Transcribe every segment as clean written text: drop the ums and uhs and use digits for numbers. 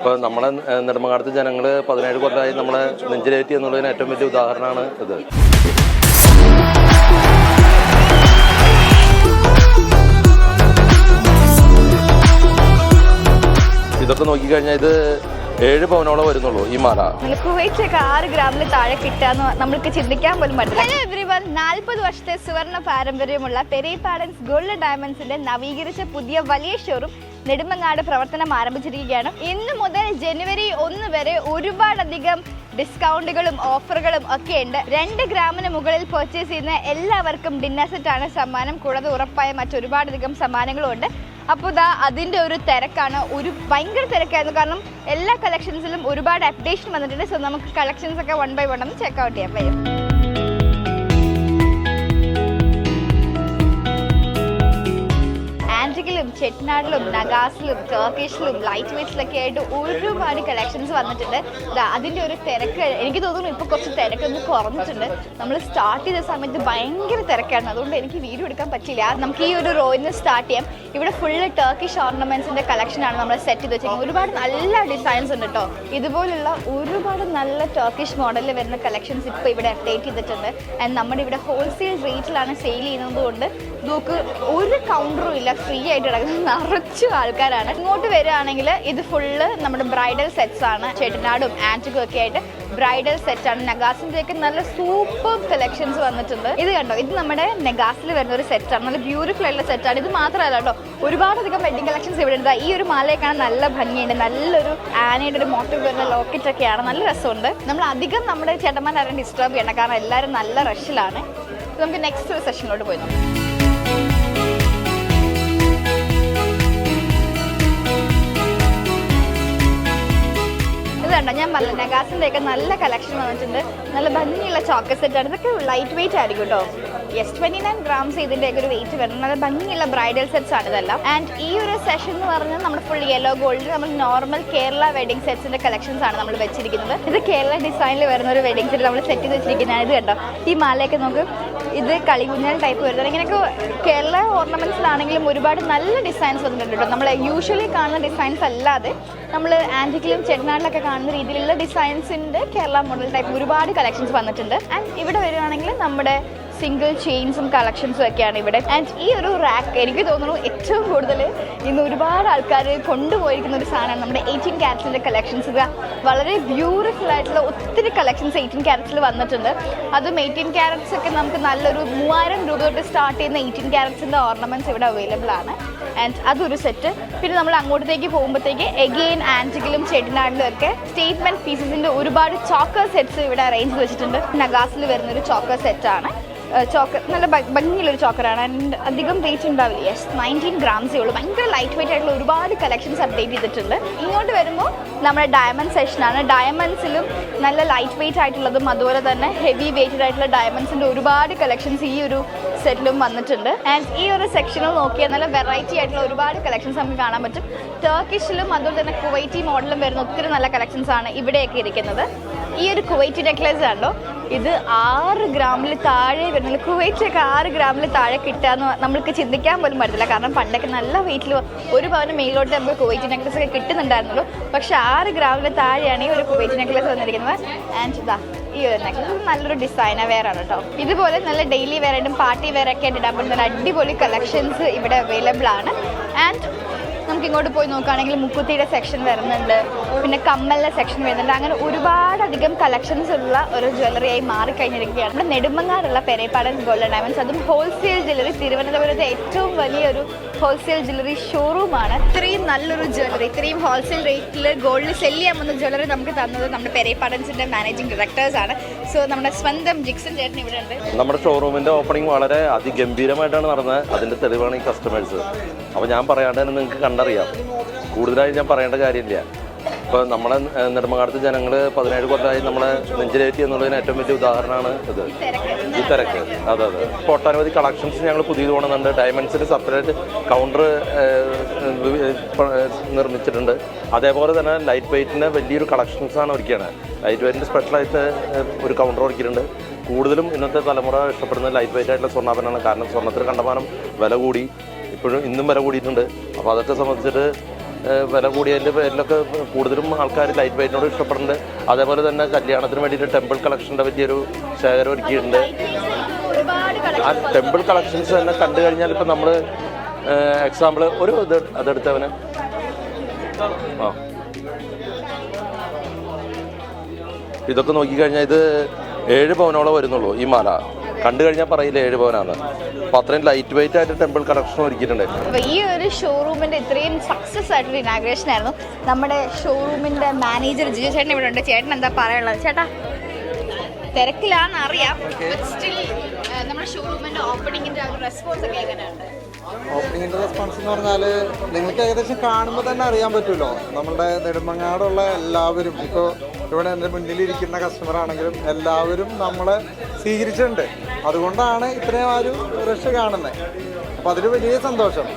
ഇപ്പോൾ നമ്മളെ നെടുമങ്ങാടത്തെ ജനങ്ങൾ 17 കൊല്ലമായി നമ്മളെ നെഞ്ചിലേറ്റി എന്നുള്ളതിന് ഏറ്റവും വലിയ ഉദാഹരണമാണ് ഇത്. ഇതൊക്കെ നോക്കിക്കഴിഞ്ഞാൽ ഇത് 7 പവനോളം വരുന്നുള്ളൂ ഈ മാല. കുവൈറ്റൊക്കെ 6 ഗ്രാമിൽ താഴെ കിട്ടാന്ന് നമ്മൾക്ക് ചിന്തിക്കാൻ പോലും പറ്റില്ല. ഹലോ എവരിവൺ, 40 വർഷത്തെ സുവർണ്ണ പാരമ്പര്യമുള്ള പെരേപാടൻസ് ഗോൾഡ് ഡയമണ്ട്സിന്റെ നവീകരിച്ച പുതിയ വലിയ ഷോറൂം നെടുമങ്ങാട് പ്രവർത്തനം ആരംഭിച്ചിരിക്കുകയാണ്. ഇന്ന് മുതൽ ജനുവരി 1 വരെ ഒരുപാടധികം ഡിസ്കൗണ്ടുകളും ഓഫറുകളും ഒക്കെ ഉണ്ട്. 2 ഗ്രാമിന് മുകളിൽ പർച്ചേസ് ചെയ്യുന്ന എല്ലാവർക്കും ഡിന്നർ സെറ്റാണ് സമ്മാനം. കൂടാതെ ഉറപ്പായ മറ്റൊരുപാടധികം സമ്മാനങ്ങളും ഉണ്ട്. അപ്പോൾ ഇതാ അതിൻ്റെ ഒരു തിരക്കാണ്, ഭയങ്കര തിരക്കായിരുന്നു. കാരണം എല്ലാ കളക്ഷൻസിലും ഒരുപാട് അപ്ഡേഷൻ വന്നിട്ടുണ്ട്. സോ നമുക്ക് കളക്ഷൻസ് ഒക്കെ 1 by 1 ഒന്ന് ചെക്ക് ഔട്ട് ചെയ്യാൻ പറ്റും. ആൻറ്റിക്കിലും ചെട്ടിനാടിലും നഗാസിലും ടർക്കിഷിലും ലൈറ്റ് വെയ്റ്റ്സിലൊക്കെ ആയിട്ട് ഒരുപാട് കളക്ഷൻസ് വന്നിട്ടുണ്ട്. അതിൻ്റെ ഒരു തിരക്ക് എനിക്ക് തോന്നുന്നു ഇപ്പോൾ കുറച്ച് തിരക്കൊന്ന് കുറഞ്ഞിട്ടുണ്ട്. നമ്മൾ സ്റ്റാർട്ട് ചെയ്ത സമയത്ത് ഭയങ്കര തിരക്കായിരുന്നു, അതുകൊണ്ട് എനിക്ക് വീഡിയോ എടുക്കാൻ പറ്റില്ല. നമുക്ക് ഈ ഒരു റോയിൽ നിന്ന് സ്റ്റാർട്ട് ചെയ്യാം. ഇവിടെ ഫുള്ള് ടർക്കിഷ് ഓർണമെന്റ്സിന്റെ കളക്ഷനാണ് നമ്മൾ സെറ്റ് ചെയ്ത് വെച്ചിരിക്കുന്നത്. ഒരുപാട് നല്ല ഡിസൈൻസ് ഉണ്ട് കേട്ടോ. ഇതുപോലുള്ള ഒരുപാട് നല്ല ടർക്കിഷ് മോഡലിൽ വരുന്ന കളക്ഷൻസ് ഇപ്പോൾ ഇവിടെ അപ്ഡേറ്റ് ചെയ്തിട്ടുണ്ട്. ആൻഡ് നമ്മുടെ ഇവിടെ ഹോൾസെയിൽ റേറ്റിലാണ് സെയിൽ ചെയ്യുന്നത് കൊണ്ട് നമുക്ക് ഒരു കൗണ്ടറും ഇല്ല, ഫ്രീ ആയിട്ട് കിടക്കുന്നത് നിറച്ചു ആൾക്കാരാണ്. ഇങ്ങോട്ട് വരികയാണെങ്കിൽ ഇത് ഫുള്ള് നമ്മുടെ ബ്രൈഡൽ സെറ്റ്സ് ആണ്. ചെട്ടിനാടും ആൻറ്റിക്കും ഒക്കെ ആയിട്ട് ബ്രൈഡൽ സെറ്റ് ആണ്. നഗാസിന്റെ ഒക്കെ നല്ല സൂപ്പർ കളക്ഷൻസ് വന്നിട്ടുണ്ട്. ഇത് കണ്ടോ, ഇത് നമ്മുടെ നഗാസിൽ വരുന്ന ഒരു സെറ്റാണ്. നല്ല ബ്യൂട്ടിഫുൾ ആയിട്ടുള്ള സെറ്റാണ്. ഇത് മാത്രമല്ല കേട്ടോ, ഒരുപാടധികം വെഡിങ് കളക്ഷൻസ് ഇവിടെ ഉണ്ട്. ഈ ഒരു മാലയൊക്കെയാണ് നല്ല ഭംഗിയുണ്ട്. നല്ലൊരു ആനയുടെ ഒരു മോട്ടീവ് വരുന്ന ലോക്കറ്റ് ഒക്കെയാണ്, നല്ല രസമുണ്ട്. നമ്മൾ അധികം നമ്മുടെ ചേട്ടന്മാരും ഡിസ്റ്റർബ് ചെയ്യണം, കാരണം എല്ലാവരും നല്ല റഷിലാണ്. നമുക്ക് നെക്സ്റ്റ് ഒരു സെഷനിലോട്ട് പോയി നോക്കാം. ഇതുണ്ടോ, ഞാൻ പറഞ്ഞ നഗാസിന്റെ ഒക്കെ നല്ല കളക്ഷൻ വന്നിട്ടുണ്ട്. നല്ല ഭംഗിയുള്ള ചോക്ലേറ്റ് സെറ്റാണ്. ഇതൊക്കെ ലൈറ്റ് വെയിറ്റ് ആയിരിക്കും കേട്ടോ. 29 ഗ്രാംസ് ഇതിന്റെ ഒക്കെ ഒരു വെയിറ്റ് വരണം. നല്ല ഭംഗിയുള്ള ബ്രൈഡൽ സെറ്റ്സ് ആണ് ഇതെല്ലാം. ആൻഡ് ഈ ഒരു സെഷൻ എന്ന് പറഞ്ഞാൽ നമ്മൾ ഫുൾ യെല്ലോ ഗോൾഡ് നമ്മൾ നോർമൽ കേരള വെഡിങ് സെറ്റ്സിന്റെ കളക്ഷൻസ് ആണ് നമ്മൾ വെച്ചിരിക്കുന്നത്. ഇത് കേരള ഡിസൈനിൽ വരുന്ന ഒരു വെഡിങ് സെറ്റ് നമ്മൾ സെറ്റ് ചെയ്ത് വെച്ചിരിക്കുന്നതാണ്. ഇത് കണ്ടോ, ഈ മാലയൊക്കെ നമുക്ക് ഇത് കളികുഞ്ഞൽ ടൈപ്പ് വരുന്നത്. ഇങ്ങനെയൊക്കെ കേരള ഓർണമെന്റ്സിലാണെങ്കിലും ഒരുപാട് നല്ല ഡിസൈൻസ് വന്നിട്ടുണ്ട് കേട്ടോ. നമ്മൾ യൂഷ്വലി കാണുന്ന ഡിസൈൻസ് അല്ലാതെ നമ്മൾ ആൻറ്റിക്കിലും ചെട്ടിനാടിലൊക്കെ കാണുന്ന രീതിയിലുള്ള ഡിസൈൻസിൻ്റെ കേരള മോഡൽ ടൈപ്പ് ഒരുപാട് കളക്ഷൻസ് വന്നിട്ടുണ്ട്. ആൻഡ് ഇവിടെ വരികയാണെങ്കിൽ നമ്മുടെ സിംഗിൾ ചെയിൻസും കളക്ഷൻസും ഒക്കെയാണ് ഇവിടെ. ആൻഡ് ഈ ഒരു റാക്ക് എനിക്ക് തോന്നുന്നു ഏറ്റവും കൂടുതൽ ഇന്ന് ഒരുപാട് ആൾക്കാർ കൊണ്ടുപോയിരിക്കുന്ന ഒരു സാധനമാണ് നമ്മുടെ 18 ക്യാരറ്റ്സിൻ്റെ കളക്ഷൻസ്. വളരെ ബ്യൂട്ടിഫുൾ ആയിട്ടുള്ള ഒത്തിരി കളക്ഷൻസ് 18 ക്യാരറ്റ്സിൽ വന്നിട്ടുണ്ട്. അതും 18 ക്യാരറ്റ്സ് ഒക്കെ നമുക്ക് നല്ലൊരു 3000 രൂപ തൊട്ട് സ്റ്റാർട്ട് ചെയ്യുന്ന 18 ക്യാരറ്റ്സിൻ്റെ ഓർണമെൻറ്റ്സ് ഇവിടെ അവൈലബിൾ ആണ്. ആൻഡ് അതൊരു സെറ്റ്. പിന്നെ നമ്മൾ അങ്ങോട്ടേക്ക് പോകുമ്പോഴത്തേക്ക് എഗെയിൻ ആൻറ്റിക്കിലും ചെട്ടിനാടിലും ഒക്കെ സ്റ്റേറ്റ്മെൻറ്റ് പീസസിൻ്റെ ഒരുപാട് ചോക്കർ സെറ്റ്സ് ഇവിടെ അറേഞ്ച് ചെയ്ത് വെച്ചിട്ടുണ്ട്. നഗാസിൽ വരുന്നൊരു ചോക്കർ സെറ്റാണ്. ചോക്കർ നല്ല ഭംഗിയുള്ളൊരു ചോക്കറാണ്. ആൻഡ് അധികം വെയിറ്റ് ഉണ്ടാവില്ല. യെസ്, 19 ഗ്രാംസേ ഉള്ളൂ. ഭയങ്കര ലൈറ്റ് വെയിറ്റ് ആയിട്ടുള്ള ഒരുപാട് കളക്ഷൻസ് അപ്ഡേറ്റ് ചെയ്തിട്ടുണ്ട്. ഇങ്ങോട്ട് വരുമ്പോൾ നമ്മുടെ ഡയമണ്ട് സെഷനാണ്. ഡയമണ്ട്സിലും നല്ല ലൈറ്റ് വെയിറ്റ് ആയിട്ടുള്ളതും അതുപോലെ തന്നെ ഹെവി വെയിറ്റഡ് ആയിട്ടുള്ള ഡയമണ്ട്സിൻ്റെ ഒരുപാട് കളക്ഷൻസ് ഈ ഒരു സെറ്റിലും വന്നിട്ടുണ്ട്. ആൻഡ് ഈ ഒരു സെക്ഷനിൽ നോക്കിയാൽ നല്ല വെറൈറ്റി ആയിട്ടുള്ള ഒരുപാട് കളക്ഷൻസ് നമുക്ക് കാണാൻ പറ്റും. ടർക്കിഷിലും അതുപോലെ തന്നെ കുവൈറ്റി മോഡലും വരുന്ന ഒത്തിരി നല്ല കളക്ഷൻസ് ആണ് ഇവിടെയൊക്കെ ഇരിക്കുന്നത്. ഈ ഒരു കുവൈറ്റി നെക്ലേസ് കണ്ടോ, ഇത് 6 ഗ്രാമിൽ താഴെ വരുന്നില്ല. കുവൈറ്റൊക്കെ 6 ഗ്രാമിൽ താഴെ കിട്ടാന്ന് നമ്മൾക്ക് ചിന്തിക്കാൻ പോലും പറ്റില്ല. കാരണം പണ്ടൊക്കെ നല്ല വെയിറ്റിൽ 1 പവന് മേലോട്ട് നമുക്ക് കുവൈറ്റി നെക്ലേസ് ഒക്കെ കിട്ടുന്നുണ്ടായിരുന്നുള്ളൂ. പക്ഷെ 6 ഗ്രാമിൽ താഴെയാണ് ഈ ഒരു കുവൈറ്റി നെക്ലേസ് വന്നിരിക്കുന്നത്. ആൻഡ് ഇതാ ഈ ഒരു നെക്ലേസ് നല്ലൊരു ഡിസൈനർ വെയർ ആണ് കേട്ടോ. ഇതുപോലെ നല്ല ഡെയിലി വെയർ ആയിട്ടും പാർട്ടി വെയർ ഒക്കെ ആയിട്ട് ഇടാൻ പറ്റുന്ന അടിപൊളി കളക്ഷൻസ് ഇവിടെ അവൈലബിൾ ആണ്. ആൻഡ് നമുക്ക് ഇങ്ങോട്ട് പോയി നോക്കുകയാണെങ്കിൽ മുക്കുത്തിയുടെ സെക്ഷൻ വരുന്നുണ്ട്, പിന്നെ കമ്മലിൻ്റെ സെക്ഷൻ വരുന്നുണ്ട്. അങ്ങനെ ഒരുപാടധികം കളക്ഷൻസ് ഉള്ള ഒരു ജ്വല്ലറിയായി മാറിക്കഴിഞ്ഞിരിക്കുകയാണ് നമ്മുടെ നെടുമങ്ങാടുള്ള പെരേപാടൻസ് ഗോൾഡ് ഡയമണ്ട്സ്. അതും ഹോൾസെയിൽ ജ്വല്ലറി, തിരുവനന്തപുരത്തെ ഏറ്റവും വലിയൊരു ഹോൾസെയിൽ ജ്വല്ലറി ഷോറൂമാണ്. ഇത്രയും നല്ലൊരു ജ്വല്ലറി, ഇത്രയും ഹോൾസെയിൽ റേറ്റിൽ ഗോൾഡ് സെല് ചെയ്യാൻ വന്ന ജ്വല്ലറി നമുക്ക് തന്നത് നമ്മുടെ പെരേപാടൻസിൻ്റെ മാനേജിംഗ് ഡയറക്ടേഴ്സാണ്. സോ നമ്മുടെ സ്വന്തം ജിക്സൺ ചേട്ടൻ ഇവിടെ ഉണ്ട്. നമ്മുടെ ഷോറൂമിൻ്റെ ഓപ്പണിംഗ് വളരെ അതിഗംഭീരമായിട്ടാണ് നടന്നത്. അതിൻ്റെ തെളിവാണ് ഈ കസ്റ്റമേഴ്സ്. അപ്പോൾ ഞാൻ പറയാണ്ട് തന്നെ നിങ്ങൾക്ക് കണ്ടറിയാം, കൂടുതലായി ഞാൻ പറയേണ്ട കാര്യമില്ല. ഇപ്പോൾ നമ്മളെ നെടുമങ്ങാടത്തെ ജനങ്ങൾ 17 കൊല്ലമായി നമ്മളെ നെഞ്ചിലേറ്റി എന്നുള്ളതിന് ഏറ്റവും വലിയ ഉദാഹരണമാണ് ഇത്, ഈ തിരക്ക്. അതെ അതെ. ഇപ്പോൾ ഒട്ടനവധി കളക്ഷൻസ് ഞങ്ങൾ പുതിയത് കൊണ്ടുവന്നുണ്ട്. ഡയമണ്ട്സിന് സെപ്പറേറ്റ് കൗണ്ടർ നിർമ്മിച്ചിട്ടുണ്ട്. അതേപോലെ തന്നെ ലൈറ്റ് വെയ്റ്റിൻ്റെ വലിയൊരു കളക്ഷൻസാണ് ഒരുക്കിയാണ്. ലൈറ്റ് വെയ്റ്റിൻ്റെ സ്പെഷ്യലായിട്ട് ഒരു കൗണ്ടർ ഒരുക്കിയിട്ടുണ്ട്. കൂടുതലും ഇന്നത്തെ തലമുറ ഇഷ്ടപ്പെടുന്ന ലൈറ്റ് വെയ്റ്റ് ആയിട്ടുള്ള സ്വർണ്ണാഭരണമാണ്. കാരണം സ്വർണ്ണത്തിന് കണ്ടമാനം വില കൂടി, ഇപ്പോഴും ഇന്നും വില കൂടിയിട്ടുണ്ട്. അപ്പോൾ അതൊക്കെ സംബന്ധിച്ചിട്ട് വില കൂടിയതിൻ്റെ പേരിലൊക്കെ കൂടുതലും ആൾക്കാർ ലൈറ്റ് വെയ്റ്റിനോട് ഇഷ്ടപ്പെടുന്നുണ്ട്. അതേപോലെ തന്നെ കല്യാണത്തിന് വേണ്ടിയിട്ട് ടെമ്പിൾ കളക്ഷൻ്റെ വലിയൊരു ശേഖരം ഒരുക്കിയിട്ടുണ്ട്. ആ ടെമ്പിൾ കളക്ഷൻസ് തന്നെ കണ്ടു കഴിഞ്ഞാൽ ഇപ്പം നമ്മൾ എക്സാമ്പിൾ ഒരു അതെടുത്തവന് ഇതൊക്കെ നോക്കിക്കഴിഞ്ഞാൽ ഇത് 7 പവനോളം വരുന്നുള്ളൂ. ഈ മാല കണ്ടു കഴിഞ്ഞാൽ പറയില്ല 7 പവനാണ്. അപ്പോൾ അത്രയും ലൈറ്റ് വെയിറ്റ് ആയിട്ട് ടെമ്പിൾ കളക്ഷൻ ഒരുക്കിയിട്ടുണ്ട്. അപ്പോൾ ഈ ഒരു ഷോറൂമിൻ്റെ ഇത്രയും സക്സസ് ആയിട്ടൊരു ഇനാഗ്രേഷൻ ആയിരുന്നു. നമ്മുടെ ഷോറൂമിൻ്റെ മാനേജർ ജിജു ചേട്ടൻ ഇവിടെ ഉണ്ട്. ചേട്ടൻ എന്താ പറയാനുള്ളത്? ചേട്ടാ തിരക്കിലാണെന്ന് അറിയാം, സ്റ്റിൽ നമ്മുടെ ഷോറൂമിൻ്റെ ഓപ്പണിങ്ങിൻ്റെ ഒരു റെസ്പോൺസ് ഒക്കെ എങ്ങനെയുണ്ട്? ഓപ്പണിങ്ങിൻ്റെ റെസ്പോൺസ് എന്ന് പറഞ്ഞാൽ നിങ്ങൾക്ക് ഏകദേശം കാണുമ്പോൾ തന്നെ അറിയാൻ പറ്റുമല്ലോ. നമ്മുടെ നെടുമങ്ങാടുള്ള എല്ലാവരും, ഇപ്പോൾ ഇവിടെ എൻ്റെ മുന്നിലിരിക്കുന്ന കസ്റ്റമർ ആണെങ്കിലും എല്ലാവരും നമ്മളെ സ്വീകരിച്ചിട്ടുണ്ട്. അതുകൊണ്ടാണ് ഇത്രയും ആ ഒരു റഷ് കാണുന്നത്. അപ്പോൾ അതിൽ വലിയ സന്തോഷം.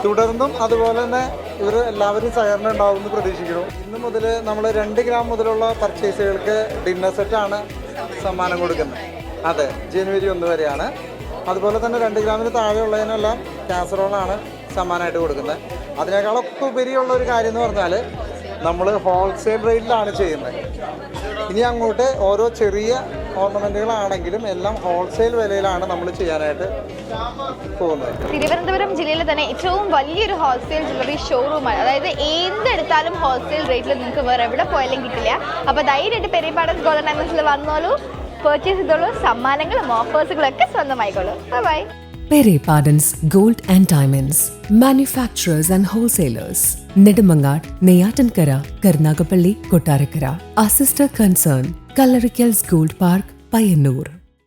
തുടർന്നും അതുപോലെ തന്നെ ഇവർ എല്ലാവരും സഹകരണം ഉണ്ടാവുമെന്ന് പ്രതീക്ഷിക്കുന്നു. ഇന്ന് മുതൽ നമ്മൾ 2 ഗ്രാം മുതലുള്ള പർച്ചേസുകൾക്ക് ഡിന്നർ സെറ്റാണ് സമ്മാനം കൊടുക്കുന്നത്. അതെ, ജനുവരി 1 വരെയാണ്. അതുപോലെ തന്നെ 2 ഗ്രാമിന് താഴെയുള്ളതിനെല്ലാം കാസറോളാണ് സമ്മാനമായിട്ട് കൊടുക്കുന്നത്. അതിനേക്കാളൊക്കെ ഉപരിയുള്ള ഒരു കാര്യം എന്ന് പറഞ്ഞാൽ നമ്മൾ ഹോൾസെയിൽ റേറ്റിലാണ് ചെയ്യുന്നത്. ഇനി അങ്ങോട്ട് ഓരോ ചെറിയ ഓർണമെൻറ്റുകളാണെങ്കിലും എല്ലാം ഹോൾസെയിൽ വിലയിലാണ് നമ്മൾ ചെയ്യാനായിട്ട് പോകുന്നത്. തിരുവനന്തപുരം ജില്ലയിലെ തന്നെ ഏറ്റവും വലിയൊരു ഹോൾസെയിൽ ജ്വല്ലറി ഷോറൂമാണ്. അതായത് എന്തെടുത്താലും ഹോൾസെയിൽ റേറ്റിൽ നിങ്ങൾക്ക് വേറെ എവിടെ പോയാലും കിട്ടില്ല. അപ്പോൾ ധൈര്യമായിട്ട് പെരിയപാടൻസ് ഗോൾഡൻ ഡയമണ്ട്സിൽ വന്നോളൂ, പർച്ചേസ് ചെയ്തോളൂ, സമ്മാനങ്ങളും ഓഫേഴ്സുകളൊക്കെ സ്വന്തമായിക്കോളൂ. By. Pere Pardon's Gold and Diamonds, manufacturers and wholesalers. Nedumangad, Neyatankara, Karnagapalli, Kottarakara. Our sister concern, Kallarikals Gold Park, Payyanur.